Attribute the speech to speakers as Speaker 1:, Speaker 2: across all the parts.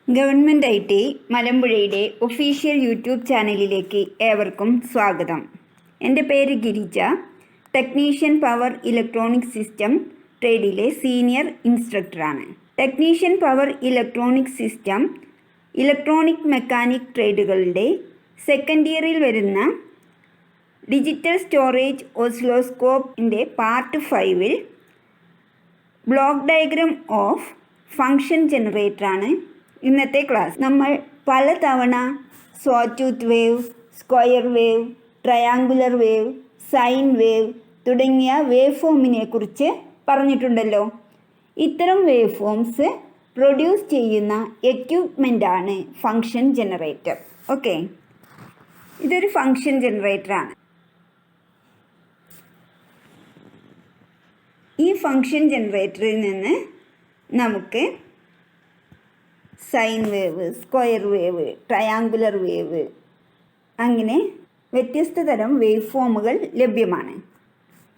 Speaker 1: Government I T മലമ്പുഴയുടെ official YouTube ചാനലിലേക്ക് ഏവർക്കും സ്വാഗതം. എൻ്റെ പേര് Girija. Technician power electronic system ട്രേഡിലെ സീനിയർ ഇൻസ്ട്രക്ടറാണ്. Technician power electronic system electronic mechanic ട്രേഡുകളുടെ സെക്കൻഡ് ഇയറിൽ വരുന്ന ഡിജിറ്റൽ സ്റ്റോറേജ് ഓസിലോസ്കോപ്പിൻ്റെ പാർട്ട് 5-ൽ ബ്ലോക്ക് ഡയഗ്രം ഓഫ് ഫങ്ഷൻ ജനറേറ്ററാണ് ഇന്നത്തെ ക്ലാസ്. നമ്മൾ പലതവണ sawtooth wave, square wave, triangular wave, sine wave തുടങ്ങിയ വേവ് ഫോമിനെ കുറിച്ച് പറഞ്ഞിട്ടുണ്ടല്ലോ. ഇത്തരം വേവ് ഫോംസ് പ്രൊഡ്യൂസ് ചെയ്യുന്ന എക്യുപ്മെൻ്റാണ് ഫങ്ഷൻ ജനറേറ്റർ. ഓക്കെ, ഇതൊരു ഫങ്ഷൻ ജനറേറ്ററാണ്. ഈ ഫങ്ഷൻ ജനറേറ്ററിൽ നിന്ന് നമുക്ക് sine wave, square wave, triangular wave അങ്ങനെ വ്യത്യസ്ത തരം വേവ് ഫോമുകൾ ലഭ്യമാണ്.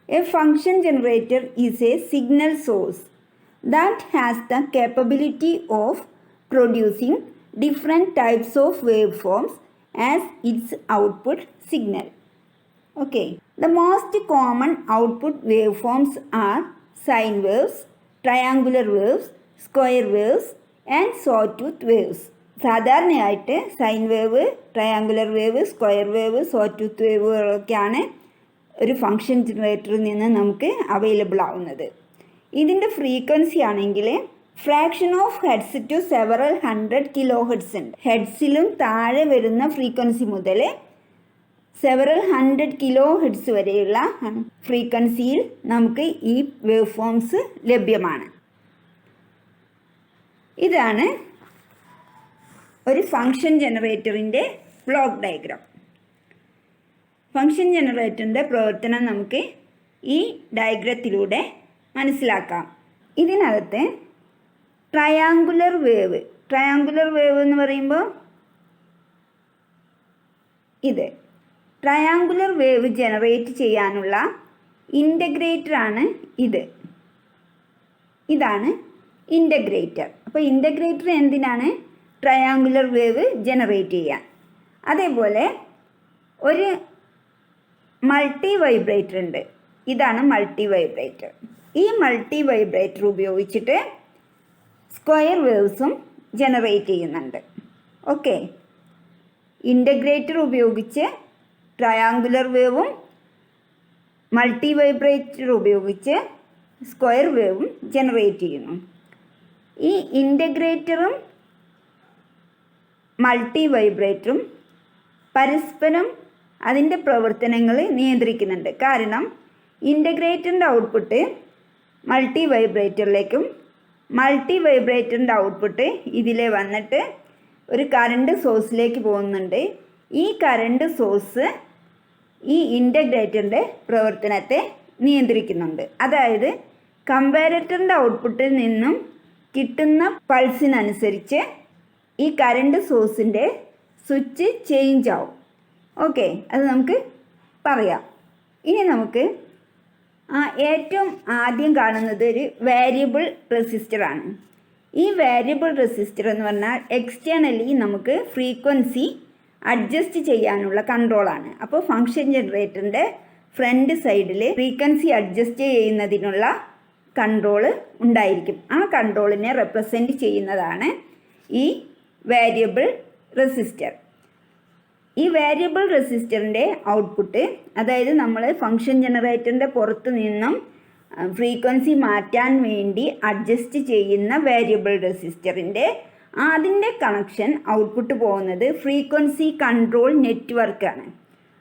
Speaker 1: A function generator is A signal source that has the capability of producing different types of waveforms as its output signal. Okay, the most common output waveforms are sine waves, triangular waves, square waves and sawtooth waves. സാധാരണയായിട്ട് sine wave, triangular wave, square wave, sawtooth വേവുകളൊക്കെയാണ് ഒരു function ജനറേറ്ററിൽ നിന്ന് നമുക്ക് available ആവുന്നത്. ഇതിൻ്റെ frequency ആണെങ്കിൽ fraction of heads to several 100 kHz ഉണ്ട്. ഹെഡ്സിലും താഴെ വരുന്ന ഫ്രീക്വൻസി മുതൽ സെവറൽ 100 kHz വരെയുള്ള ഫ്രീക്വൻസിയിൽ നമുക്ക് ഈ വേവ് ഫോംസ് ലഭ്യമാണ്. ഇതാണ് ഒരു ഫങ്ഷൻ ജനറേറ്ററിൻ്റെ ബ്ലോക്ക് ഡയഗ്രാം. ഫങ്ഷൻ ജനറേറ്ററിൻ്റെ പ്രവർത്തനം നമുക്ക് ഈ ഡയഗ്രത്തിലൂടെ മനസ്സിലാക്കാം. ഇതിനകത്ത് ട്രയാങ്കുലർ വേവ് എന്ന് പറയുമ്പോൾ ഇത് ട്രയാങ്കുലർ വേവ് ജനറേറ്റ് ചെയ്യാനുള്ള ഇൻ്റഗ്രേറ്ററാണ് ഇത്. ഇതാണ് ഇൻ്റഗ്രേറ്റർ. അപ്പോൾ ഇൻ്റഗ്രേറ്റർ എന്തിനാണ്? ട്രയാങ്കുലർ വേവ് ജനറേറ്റ് ചെയ്യാൻ. അതേപോലെ ഒരു മൾട്ടി വൈബ്രേറ്റർ ഉണ്ട്. ഇതാണ് മൾട്ടി വൈബ്രേറ്റർ. ഈ മൾട്ടി വൈബ്രേറ്റർ ഉപയോഗിച്ചിട്ട് സ്ക്വയർ വേവ്സും ജനറേറ്റ് ചെയ്യുന്നുണ്ട്. ഓക്കെ, ഇൻ്റഗ്രേറ്റർ ഉപയോഗിച്ച് ട്രയാങ്കുലർ വേവും മൾട്ടി വൈബ്രേറ്റർ ഉപയോഗിച്ച് സ്ക്വയർ വേവും ജനറേറ്റ് ചെയ്യുന്നു. ഈ ഇൻ്റഗ്രേറ്ററും മൾട്ടി വൈബ്രേറ്ററും പരസ്പരം അതിൻ്റെ പ്രവർത്തനങ്ങൾ നിയന്ത്രിക്കുന്നുണ്ട്. കാരണം ഇൻ്റഗ്രേറ്ററിൻ്റെ ഔട്ട്പുട്ട് മൾട്ടി വൈബ്രേറ്ററിലേക്കും മൾട്ടി വൈബ്രേറ്ററിൻ്റെ ഔട്ട്പുട്ട് ഇതിലെ വന്നിട്ട് ഒരു കറണ്ട് സോഴ്സിലേക്ക് പോകുന്നുണ്ട്. ഈ കറണ്ട് സോഴ്സ് ഈ ഇൻ്റഗ്രേറ്ററിൻ്റെ പ്രവർത്തനത്തെ നിയന്ത്രിക്കുന്നുണ്ട്. അതായത് കമ്പാരറ്ററിൻ്റെ ഔട്ട്പുട്ടിൽ നിന്നും കിട്ടുന്ന പൾസിനനുസരിച്ച് ഈ കറണ്ട് സോഴ്സിൻ്റെ സ്വിച്ച് ചേഞ്ച് ആവും. ഓക്കെ, അത് നമുക്ക് പറയാം. ഇനി നമുക്ക് ഏറ്റവും ആദ്യം കാണുന്നത് ഒരു വേരിയബിൾ റെസിസ്റ്ററാണ്. ഈ വേരിയബിൾ റെസിസ്റ്റർ എന്ന് പറഞ്ഞാൽ എക്സ്റ്റേണലി നമുക്ക് ഫ്രീക്വൻസി അഡ്ജസ്റ്റ് ചെയ്യാനുള്ള കൺട്രോളാണ്. അപ്പോൾ ഫങ്ഷൻ ജനറേറ്ററിൻ്റെ ഫ്രണ്ട് സൈഡിൽ ഫ്രീക്വൻസി അഡ്ജസ്റ്റ് ചെയ്യുന്നതിനുള്ള കൺട്രോള് ഉണ്ടായിരിക്കും. ആ കൺട്രോളിനെ റെപ്രസെൻറ്റ് ചെയ്യുന്നതാണ് ഈ വേരിയബിൾ റെസിസ്റ്റർ. ഈ വേരിയബിൾ റെസിസ്റ്ററിൻ്റെ ഔട്ട്പുട്ട്, അതായത് നമ്മൾ ഫങ്ഷൻ ജനറേറ്ററിൻ്റെ പുറത്ത് നിന്നും ഫ്രീക്വൻസി മാറ്റാൻ വേണ്ടി അഡ്ജസ്റ്റ് ചെയ്യുന്ന വേരിയബിൾ റെസിസ്റ്ററിൻ്റെ അതിൻ്റെ കണക്ഷൻ ഔട്ട്പുട്ട് പോകുന്നത് ഫ്രീക്വൻസി കൺട്രോൾ നെറ്റ്വർക്കാണ്.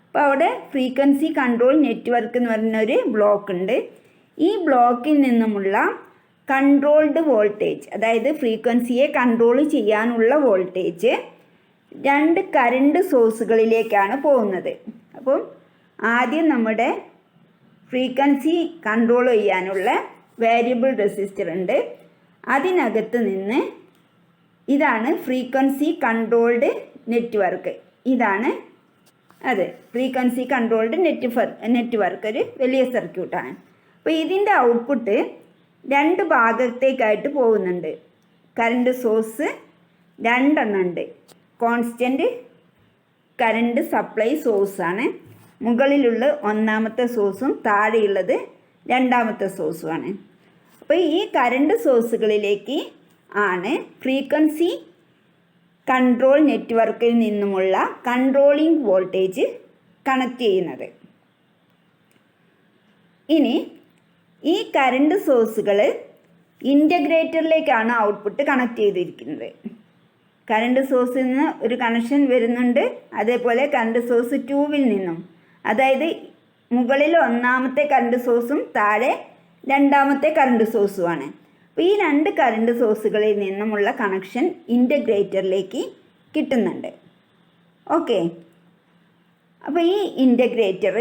Speaker 1: അപ്പോൾ അവിടെ ഫ്രീക്വൻസി കൺട്രോൾ നെറ്റ്വർക്ക് എന്ന് പറയുന്നൊരു ബ്ലോക്ക് ഉണ്ട്. ഈ ബ്ലോക്കിൽ നിന്നുമുള്ള കൺട്രോൾഡ് വോൾട്ടേജ്, അതായത് ഫ്രീക്വൻസിയെ കൺട്രോൾ ചെയ്യാനുള്ള വോൾട്ടേജ് 2 കറണ്ട് സോഴ്സുകളിലേക്കാണ് പോകുന്നത്. അപ്പം ആദ്യം നമ്മുടെ ഫ്രീക്വൻസി കൺട്രോൾ ചെയ്യാനുള്ള വേരിയബിൾ റെസിസ്റ്റർ ഉണ്ട്. അതിനകത്ത് നിന്ന് ഇതാണ് ഫ്രീക്വൻസി കൺട്രോൾഡ് നെറ്റ്വർക്ക്. ഇതാണ് അത് ഫ്രീക്വൻസി കൺട്രോൾഡ് നെറ്റ്വർക്ക് ഒരു വലിയ സർക്യൂട്ടാണ്. അപ്പോൾ ഇതിൻ്റെ ഔട്ട്പുട്ട് 2 ഭാഗത്തേക്കായിട്ട് പോകുന്നുണ്ട്. കറണ്ട് സോഴ്സ് രണ്ടെണ്ണം ഉണ്ട്. കോൺസ്റ്റൻറ്റ് കറണ്ട് സപ്ലൈ സോഴ്സാണ്. മുകളിലുള്ള ഒന്നാമത്തെ സോഴ്സും താഴെയുള്ളത് രണ്ടാമത്തെ സോഴ്സുമാണ്. അപ്പോൾ ഈ കറണ്ട് സോഴ്സുകളിലേക്ക് ആണ് ഫ്രീക്വൻസി കൺട്രോൾ നെറ്റ്വർക്കിൽ നിന്നുമുള്ള കൺട്രോളിംഗ് വോൾട്ടേജ് കണക്ട് ചെയ്യുന്നത്. ഇനി ഈ കറണ്ട് സോഴ്സുകൾ ഇൻ്റഗ്രേറ്ററിലേക്കാണ് ഔട്ട്പുട്ട് കണക്ട് ചെയ്തിരിക്കുന്നത്. കറണ്ട് സോഴ്സിൽ നിന്ന് ഒരു കണക്ഷൻ വരുന്നുണ്ട്, അതേപോലെ കറണ്ട് സോഴ്സ് 2 നിന്നും, അതായത് മുകളിൽ ഒന്നാമത്തെ കറണ്ട് സോഴ്സും താഴെ രണ്ടാമത്തെ കറണ്ട് സോഴ്സുമാണ്. അപ്പോൾ ഈ രണ്ട് കറണ്ട് സോഴ്സുകളിൽ നിന്നുമുള്ള കണക്ഷൻ ഇൻ്റഗ്രേറ്ററിലേക്ക് കിട്ടുന്നുണ്ട്. ഓക്കെ, അപ്പോൾ ഈ ഇൻ്റഗ്രേറ്റർ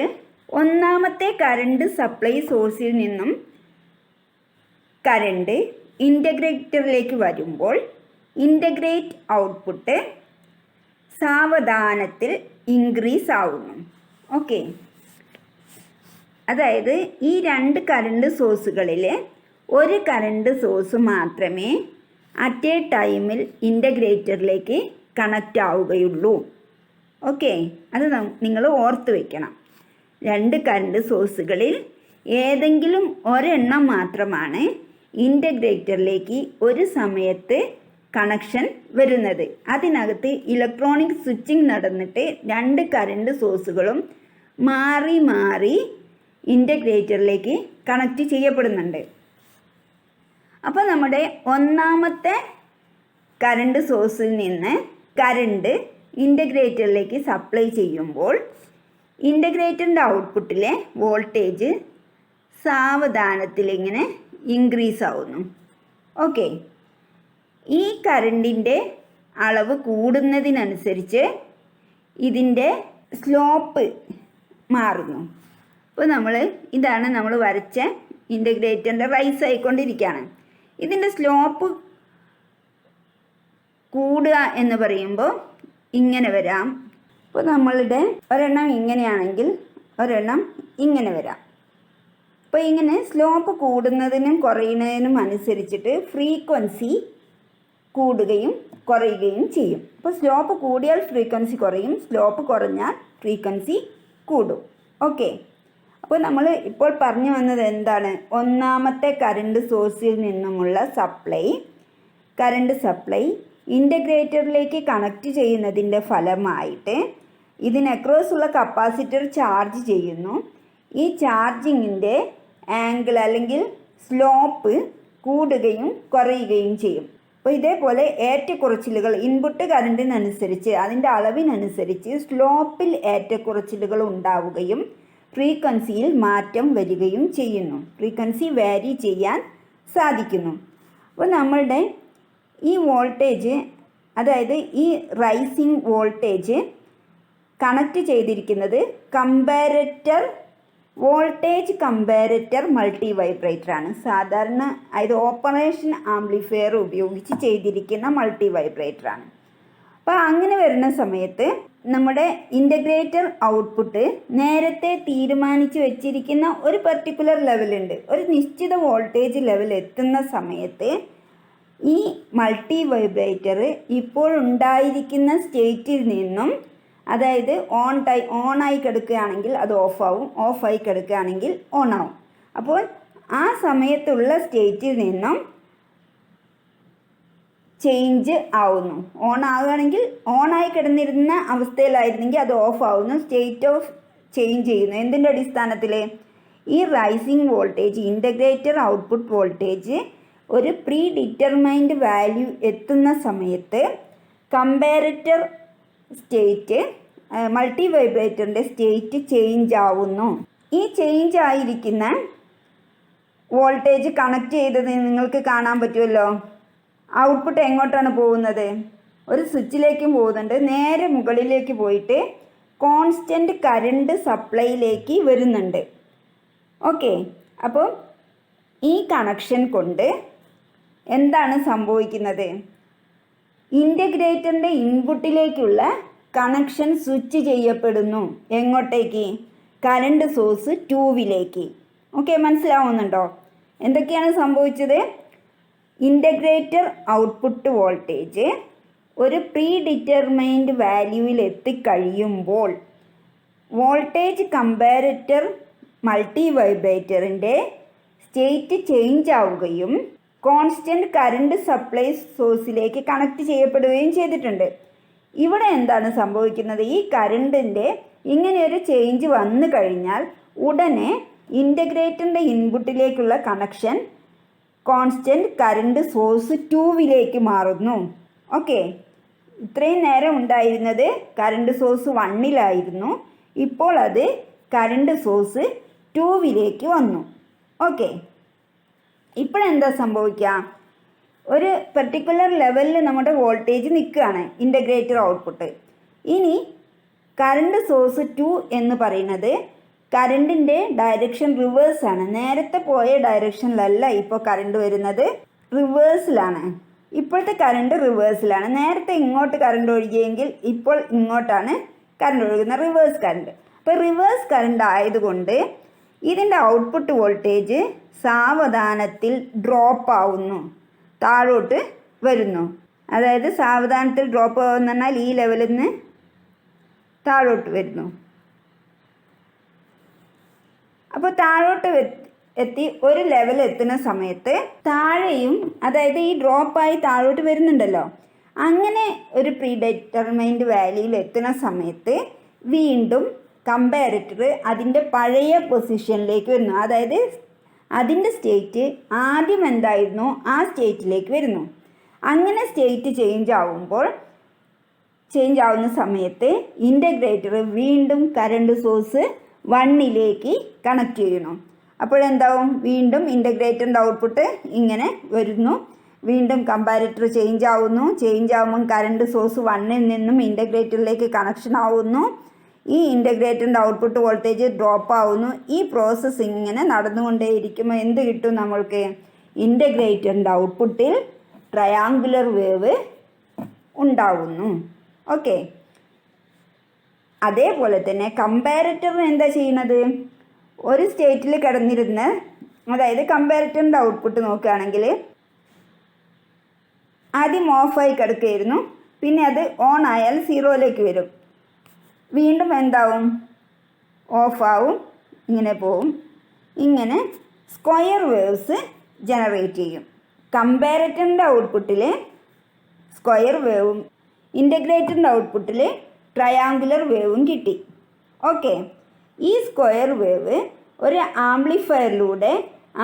Speaker 1: ഒന്നാമത്തെ കറണ്ട് സപ്ലൈ സോഴ്സിൽ നിന്നും കറണ്ട് ഇൻ്റഗ്രേറ്ററിലേക്ക് വരുമ്പോൾ ഇൻ്റഗ്രേറ്റ് ഔട്ട്പുട്ട് സാവധാനത്തിൽ ഇൻക്രീസ് ആവുന്നു. ഓക്കെ, അതായത് ഈ രണ്ട് കറണ്ട് സോഴ്സുകളിൽ ഒരു കറണ്ട് സോഴ്സ് മാത്രമേ അറ്റ് എ ടൈമിൽ ഇൻ്റഗ്രേറ്ററിലേക്ക് കണക്റ്റ് ആവുകയുള്ളൂ. ഓക്കെ, അത് നിങ്ങൾ ഓർത്ത് വയ്ക്കണം. രണ്ട് കറണ്ട് സോഴ്സുകളിൽ ഏതെങ്കിലും ഒരെണ്ണം മാത്രമാണ് ഇൻ്റഗ്രേറ്ററിലേക്ക് ഒരു സമയത്ത് കണക്ഷൻ വരുന്നത്. അതിനകത്ത് ഇലക്ട്രോണിക് സ്വിച്ചിങ് നടന്നിട്ട് രണ്ട് കറണ്ട് സോഴ്സുകളും മാറി മാറി ഇൻ്റഗ്രേറ്ററിലേക്ക് കണക്റ്റ് ചെയ്യപ്പെടുന്നുണ്ട്. അപ്പോൾ നമ്മുടെ ഒന്നാമത്തെ കറണ്ട് സോഴ്സിൽ നിന്ന് കറണ്ട് ഇൻ്റഗ്രേറ്ററിലേക്ക് സപ്ലൈ ചെയ്യുമ്പോൾ ഇൻ്റഗ്രേറ്ററിൻ്റെ ഔട്ട്പുട്ടിലെ വോൾട്ടേജ് സാവധാനത്തിൽ ഇങ്ങനെ ഇൻക്രീസ് ആവുന്നു. ഓക്കെ, ഈ കറണ്ടിൻ്റെ അളവ് കൂടുന്നതിനനുസരിച്ച് ഇതിൻ്റെ സ്ലോപ്പ് മാറുന്നു. അപ്പോൾ ഇതാണ് നമ്മൾ വരച്ച ഇൻ്റഗ്രേറ്ററിൻ്റെ റൈസ് ആയിക്കൊണ്ടിരിക്കുകയാണ്. ഇതിൻ്റെ സ്ലോപ്പ് കൂടുക എന്ന് പറയുമ്പോൾ ഇങ്ങനെ വരാം. ഇപ്പോൾ നമ്മളുടെ ഒരെണ്ണം ഇങ്ങനെയാണെങ്കിൽ ഒരെണ്ണം ഇങ്ങനെ വരാം. അപ്പോൾ ഇങ്ങനെ സ്ലോപ്പ് കൂടുന്നതിനും കുറയുന്നതിനും അനുസരിച്ചിട്ട് ഫ്രീക്വൻസി കൂടുകയും കുറയുകയും ചെയ്യും. അപ്പോൾ സ്ലോപ്പ് കൂടിയാൽ ഫ്രീക്വൻസി കുറയും, സ്ലോപ്പ് കുറഞ്ഞാൽ ഫ്രീക്വൻസി കൂടും. ഓക്കെ, അപ്പോൾ നമ്മൾ ഇപ്പോൾ പറഞ്ഞു വന്നത് എന്താണ്? ഒന്നാമത്തെ കറണ്ട് സോഴ്സിൽ നിന്നുമുള്ള കറണ്ട് സപ്ലൈ ഇൻ്റഗ്രേറ്ററിലേക്ക് കണക്റ്റ് ചെയ്യുന്നതിൻ്റെ ഫലമായിട്ട് ഇതിനക്രോസുള്ള കപ്പാസിറ്റർ ചാർജ് ചെയ്യുന്നു. ഈ ചാർജിങ്ങിൻ്റെ ആംഗിൾ അല്ലെങ്കിൽ സ്ലോപ്പ് കൂടുകയും കുറയുകയും ചെയ്യും. അപ്പോൾ ഇതേപോലെ ഏറ്റക്കുറച്ചിലുകൾ ഇൻപുട്ട് കറണ്ടിനനുസരിച്ച് അതിൻ്റെ അളവിനനുസരിച്ച് സ്ലോപ്പിൽ ഏറ്റക്കുറച്ചിലുകൾ ഉണ്ടാവുകയും ഫ്രീക്വൻസിയിൽ മാറ്റം വരികയും ചെയ്യുന്നു. ഫ്രീക്വൻസി വാരി ചെയ്യാൻ സാധിക്കുന്നു. അപ്പോൾ നമ്മളുടെ ഈ വോൾട്ടേജ്, അതായത് ഈ റൈസിങ് വോൾട്ടേജ് കണക്റ്റ് ചെയ്തിരിക്കുന്നത് വോൾട്ടേജ് കമ്പാരറ്റർ മൾട്ടി വൈബ്രേറ്ററാണ്. സാധാരണ അതായത് ഓപ്പറേഷൻ ആംപ്ലിഫയർ ഉപയോഗിച്ച് ചെയ്തിരിക്കുന്ന മൾട്ടി വൈബ്രേറ്ററാണ്. അപ്പോൾ അങ്ങനെ വരുന്ന സമയത്ത് നമ്മുടെ ഇൻ്റഗ്രേറ്റർ ഔട്ട്പുട്ട് നേരത്തെ തീരുമാനിച്ച് വെച്ചിരിക്കുന്ന ഒരു പർട്ടിക്കുലർ ലെവലുണ്ട്. ഒരു നിശ്ചിത വോൾട്ടേജ് ലെവൽ എത്തുന്ന സമയത്ത് ഈ മൾട്ടി വൈബ്രേറ്റർ ഇപ്പോൾ ഉണ്ടായിരിക്കുന്ന സ്റ്റേറ്റിൽ നിന്നും, അതായത് ഓണായി കിടക്കുകയാണെങ്കിൽ അത് ഓഫായി കിടക്കുകയാണെങ്കിൽ ഓൺ ആവും. അപ്പോൾ ആ സമയത്തുള്ള സ്റ്റേറ്റിൽ നിന്നും ചേഞ്ച് ആവുന്നു. ഓൺ ആവുകയാണെങ്കിൽ ഓണായി കിടന്നിരുന്ന അവസ്ഥയിലായിരുന്നെങ്കിൽ അത് ഓഫ് ആവുന്നു, സ്റ്റേറ്റ് ഓഫ് ചേഞ്ച് ചെയ്യുന്നു. എന്തിൻ്റെ അടിസ്ഥാനത്തിൽ? ഈ rising voltage integrator output voltage ഒരു പ്രീ ഡിറ്റർമൈൻഡ് വാല്യൂ എത്തുന്ന സമയത്ത് കമ്പാരറ്റർ സ്റ്റേറ്റ് മൾട്ടി വൈബ്രേറ്ററിൻ്റെ സ്റ്റേറ്റ് ചേഞ്ച് ആവുന്നു. ഈ ചേഞ്ച് ആയിരിക്കുന്ന വോൾട്ടേജ് കണക്ട് ചെയ്തത് നിങ്ങൾക്ക് കാണാൻ പറ്റുമല്ലോ. ഔട്ട്പുട്ട് എങ്ങോട്ടാണ് പോകുന്നത്? ഒരു സ്വിച്ചിലേക്കും പോകുന്നുണ്ട്, നേരെ മുകളിലേക്ക് പോയിട്ട് കോൺസ്റ്റൻറ്റ് കറണ്ട് സപ്ലൈയിലേക്ക് വരുന്നുണ്ട്. ഓക്കെ, അപ്പോൾ ഈ കണക്ഷൻ കൊണ്ട് എന്താണ് സംഭവിക്കുന്നത്? ഇൻ്റഗ്രേറ്ററിൻ്റെ ഇൻപുട്ടിലേക്കുള്ള കണക്ഷൻ സ്വിച്ച് ചെയ്യപ്പെടുന്നു. എങ്ങോട്ടേക്ക്? കറണ്ട് സോഴ്സ് 2 ഓക്കെ, മനസ്സിലാവുന്നുണ്ടോ? എന്തൊക്കെയാണ് സംഭവിച്ചത്? ഇൻ്റഗ്രേറ്റർ ഔട്ട്പുട്ട് വോൾട്ടേജ് ഒരു പ്രീ ഡിറ്റർമൈൻഡ് വാല്യൂവിൽ എത്തിക്കഴിയുമ്പോൾ വോൾട്ടേജ് കമ്പാരറ്റർ മൾട്ടി വൈബ്രേറ്ററിൻ്റെ സ്റ്റേറ്റ് ചേഞ്ച് ആവുകയും കോൺസ്റ്റൻറ്റ് കറണ്ട് സപ്ലൈ സോഴ്സിലേക്ക് കണക്ട് ചെയ്യപ്പെടുകയും ചെയ്തിട്ടുണ്ട്. ഇവിടെ എന്താണ് സംഭവിക്കുന്നത്? ഈ കറണ്ടിൻ്റെ ഇങ്ങനെയൊരു ചേഞ്ച് വന്നു കഴിഞ്ഞാൽ ഉടനെ ഇൻ്റഗ്രേറ്ററിൻ്റെ ഇൻപുട്ടിലേക്കുള്ള കണക്ഷൻ കോൺസ്റ്റൻറ്റ് കറണ്ട് സോഴ്സ് 2 മാറുന്നു. ഓക്കെ, ഇത്രയും നേരം ഉണ്ടായിരുന്നത് കറണ്ട് സോഴ്സ് 1 ഇപ്പോൾ അത് കറണ്ട് സോഴ്സ് 2 വന്നു. ഓക്കെ, ഇപ്പോഴെന്താ സംഭവിക്കുക? ഒരു പെർട്ടിക്കുലർ ലെവലിൽ നമ്മുടെ വോൾട്ടേജ് നിൽക്കുകയാണ് ഇൻ്റഗ്രേറ്റർ ഔട്ട്പുട്ട്. ഇനി കറണ്ട് സോഴ്സ് 2 എന്ന് പറയുന്നത് കറണ്ടിൻ്റെ ഡയറക്ഷൻ റിവേഴ്സാണ്. നേരത്തെ പോയ ഡയറക്ഷനിലല്ല ഇപ്പോൾ കറണ്ട് വരുന്നത്, റിവേഴ്സിലാണ്. ഇപ്പോഴത്തെ കറണ്ട് റിവേഴ്സിലാണ്. നേരത്തെ ഇങ്ങോട്ട് കറണ്ട് ഒഴുകിയെങ്കിൽ ഇപ്പോൾ ഇങ്ങോട്ടാണ് കറണ്ട് ഒഴുകുന്നത്, റിവേഴ്സ് കറണ്ട്. അപ്പോൾ റിവേഴ്സ് കറണ്ട് ആയതുകൊണ്ട് ഇതിൻ്റെ ഔട്ട്പുട്ട് വോൾട്ടേജ് സാവധാനത്തിൽ ഡ്രോപ്പ് ആവുന്നു, താഴോട്ട് വരുന്നു. അതായത് സാവധാനത്തിൽ ഡ്രോപ്പ് ആവുമെന്ന് പറഞ്ഞാൽ ഈ ലെവലിൽ നിന്ന് താഴോട്ട് വരുന്നു. അപ്പോൾ താഴോട്ട് എത്തി ഒരു ലെവൽ എത്തുന്ന സമയത്ത് താഴെയും, അതായത് ഈ ഡ്രോപ്പായി താഴോട്ട് വരുന്നുണ്ടല്ലോ, അങ്ങനെ ഒരു പ്രീ ഡിറ്റർമൈൻഡ് വാല്യൂയിൽ എത്തുന്ന സമയത്ത് വീണ്ടും കമ്പാരറ്റർ അതിൻ്റെ പഴയ പൊസിഷനിലേക്ക് വരുന്നു. അതായത് അതിൻ്റെ സ്റ്റേറ്റ് ആദ്യം എന്തായിരുന്നോ ആ സ്റ്റേറ്റിലേക്ക് വരുന്നു. അങ്ങനെ സ്റ്റേറ്റ് ചേഞ്ച് ആവുന്ന സമയത്ത് ഇൻ്റഗ്രേറ്റർ വീണ്ടും കറണ്ട് സോഴ്സ് 1 കണക്ട് ചെയ്യുന്നു. അപ്പോഴെന്താവും? വീണ്ടും ഇൻ്റഗ്രേറ്ററിൻ്റെ ഔട്ട്പുട്ട് ഇങ്ങനെ വരുന്നു. വീണ്ടും കമ്പാരറ്റർ ചേഞ്ച് ആവുമ്പം കറണ്ട് സോഴ്സ് 1 നിന്നും ഇൻ്റഗ്രേറ്ററിലേക്ക് കണക്ഷൻ ആവുന്നു. ഈ ഇൻ്റഗ്രേറ്ററിൻ്റെ ഔട്ട്പുട്ട് വോൾട്ടേജ് ഡ്രോപ്പ് ആവുന്നു. ഈ പ്രോസസ്സ് ഇങ്ങനെ നടന്നുകൊണ്ടേയിരിക്കുമ്പോൾ എന്ത് കിട്ടും നമ്മൾക്ക്? ഇൻ്റഗ്രേറ്ററിൻ്റെ ഔട്ട്പുട്ടിൽ ട്രയാങ്കുലർ വേവ് ഉണ്ടാവുന്നു. ഓക്കെ, അതേപോലെ തന്നെ കമ്പാരറ്ററിന് എന്താ ചെയ്യുന്നത്? ഒരു സ്റ്റേറ്റിൽ കിടന്നിരുന്ന്, അതായത് കമ്പാരറ്ററിൻ്റെ ഔട്ട്പുട്ട് നോക്കുകയാണെങ്കിൽ ആദ്യം ഓഫായി കിടക്കുകയായിരുന്നു, പിന്നെ അത് ഓൺ ആയാൽ 0 വരും. വീണ്ടും എന്താവും? ഓഫാവും, ഇങ്ങനെ പോവും. ഇങ്ങനെ സ്ക്വയർ വേവ്സ് ജനറേറ്റ് ചെയ്യും. കമ്പാരറ്ററിൻ്റെ ഔട്ട്പുട്ടിൽ സ്ക്വയർ വേവും ഇൻ്റഗ്രേറ്ററിൻ്റെ ഔട്ട്പുട്ടിൽ ട്രയാങ്കുലർ വേവും കിട്ടി. ഓക്കെ, ഈ സ്ക്വയർ വേവ് ഒരു ആംപ്ലിഫയറിലൂടെ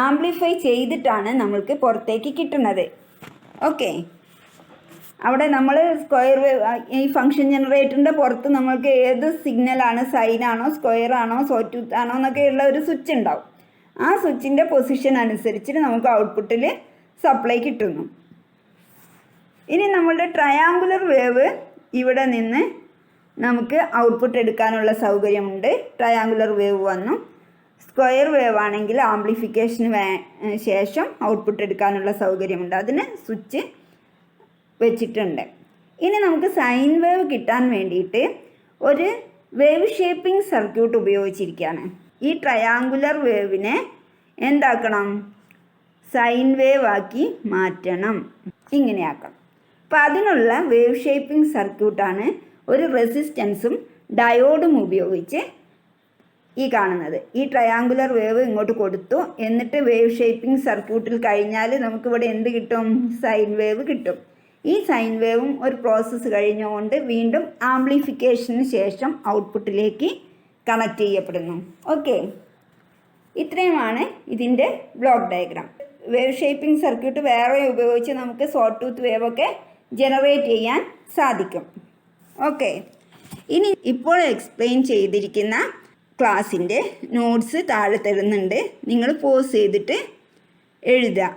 Speaker 1: ആംപ്ലിഫൈ ചെയ്തിട്ടാണ് നമ്മൾക്ക് പുറത്തേക്ക് കിട്ടുന്നത്. ഓക്കെ, അവിടെ നമ്മൾ സ്ക്വയർ വേവ്, ഈ ഫംഗ്ഷൻ ജനറേറ്ററിൻ്റെ പുറത്ത് നമ്മൾക്ക് ഏത് സിഗ്നലാണ്, സൈനാണോ സ്ക്വയർ ആണോ സോറ്റൂത്ത് ആണോ എന്നൊക്കെയുള്ള ഒരു സ്വിച്ച് ഉണ്ടാവും. ആ സ്വിച്ചിൻ്റെ പൊസിഷൻ അനുസരിച്ചിട്ട് നമുക്ക് ഔട്ട്പുട്ടിൽ സപ്ലൈ കിട്ടുന്നു. ഇനി നമ്മളുടെ ട്രയാങ്കുലർ വേവ് ഇവിടെ നിന്ന് നമുക്ക് ഔട്ട്പുട്ട് എടുക്കാനുള്ള സൗകര്യമുണ്ട്. ട്രയാങ്കുലർ വേവ് വന്നു. സ്ക്വയർ വേവ് ആണെങ്കിൽ ആംപ്ലിഫിക്കേഷന് ശേഷം ഔട്ട്പുട്ട് എടുക്കാനുള്ള സൗകര്യമുണ്ട്. അതിന് സ്വിച്ച് വെച്ചിട്ടുണ്ട്. ഇനി നമുക്ക് സൈൻ വേവ് കിട്ടാൻ വേണ്ടിയിട്ട് ഒരു വേവ് ഷേപ്പിംഗ് സർക്യൂട്ട് ഉപയോഗിച്ചിരിക്കുകയാണ്. ഈ ട്രയാങ്കുലർ വേവിനെ എന്താക്കണം? സൈൻ വേവ് ആക്കി മാറ്റണം, ഇങ്ങനെയാക്കണം. അപ്പോൾ അതിനുള്ള വേവ് ഷേപ്പിംഗ് സർക്യൂട്ടാണ് ഒരു റെസിസ്റ്റൻസും ഡയോഡും ഉപയോഗിച്ച് ഈ കാണുന്നത്. ഈ ട്രയാങ്കുലർ വേവ് ഇങ്ങോട്ട് കൊടുത്തു, എന്നിട്ട് വേവ് ഷേപ്പിംഗ് സർക്യൂട്ടിൽ കഴിഞ്ഞാൽ നമുക്കിവിടെ എന്ത് കിട്ടും? സൈൻ വേവ് കിട്ടും. ഈ സൈൻ വേവും ഒരു പ്രോസസ്സ് കഴിഞ്ഞുകൊണ്ട് വീണ്ടും ആംപ്ലിഫിക്കേഷന് ശേഷം ഔട്ട്പുട്ടിലേക്ക് കണക്ട് ചെയ്യപ്പെടുന്നു. ഓക്കെ, ഇത്രയുമാണ് ഇതിൻ്റെ block diagram. Wave shaping circuit വേറെ ഉപയോഗിച്ച് നമുക്ക് സോട്ട് ടൂത്ത് വേവൊക്കെ ജനറേറ്റ് ചെയ്യാൻ സാധിക്കും. ഓക്കെ, ഇനി ഇപ്പോൾ എക്സ്പ്ലെയിൻ ചെയ്തിരിക്കുന്ന ക്ലാസ്സിൻ്റെ നോട്ട്സ് താഴെ തരുന്നുണ്ട്. നിങ്ങൾ പോസ് ചെയ്തിട്ട് എഴുതുക.